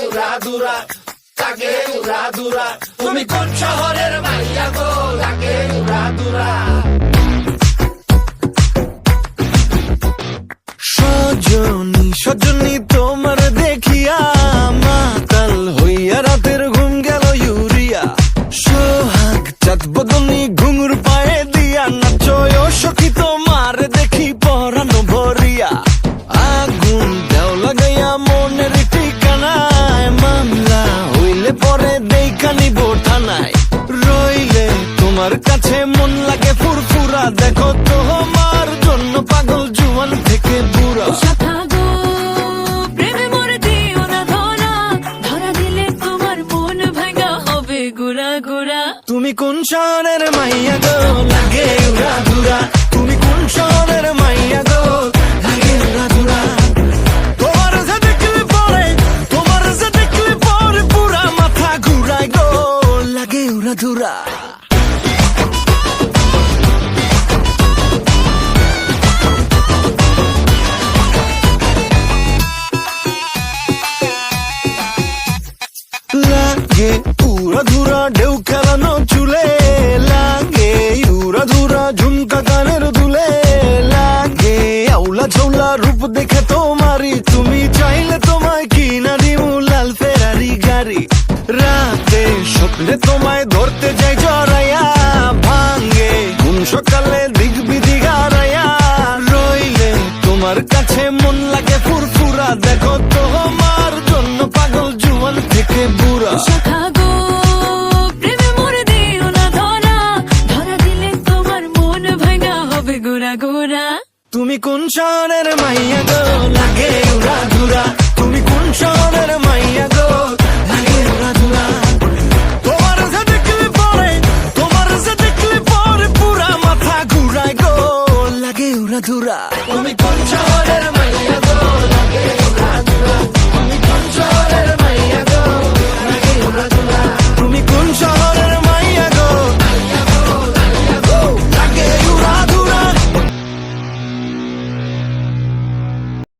উড়াদুরা লাগে উড়াদুরা তুমি কোন শহরের মাইয়া গো লাগে উড়াদুরা সজনী সজনী তোমার দেখিয়া মাতাল হইয়া রাতের ঘুম গেল ইউরিয়া সোহাগ চাঁদ বদনী ঘুঙুর পায়ে দিয়া নাচয় সখী তোমার দেখি পরানো ভরিয়া আগুন দেও লাগাইয়া মনের ঠিকানায় মামলা হইলে পরে দেখা নিব থানায় রইলে তোমার কাছে মন লাগে ফুরফুরা দেখো তোমার জন্য পাগল জুয়ান থেকে বুড়া তুমি কোন শহরের মাইয়া গো লাগে উড়াদুরা তুমি কোন শহরের মাইয়া গো লাগে উড়াদুরা তোমার যে দেখলে পরে পুরা মাথা ঘুরায় গো লাগে উড়াদুরা লাগে উড়াধুরা ঢেউ খেলানো চুলে লাগে উড়াধুরা ঝুমকা কানের দুলে লাগে আউলা ঝৌলা রূপ দেখে তোমারি তুমি চাইলে তোমায় কিনা দিমু লাল ফেরারি গাড়ি রাতে স্বপ্নে তোমায় ধরতে যাই জড়াইয়া ভাঙ্গে ঘুম সকালে দিক বিধি গাড়াইয়া রইলে তোমার কাছে মন লাগে ফুরফুরা দেখো তোমার জন্য পাগল জুয়ান থেকে বুড়া তুমি কোন শহরের মাইয়া গো লাগে উড়াধুরা তুমি কোন শহরের মাইয়া গো লাগে উড়াধুরা তোমার যে দেখলে পরে পুরা মাথা ঘুরায় গো লাগে উড়াধুরা তুমি কোন শহরের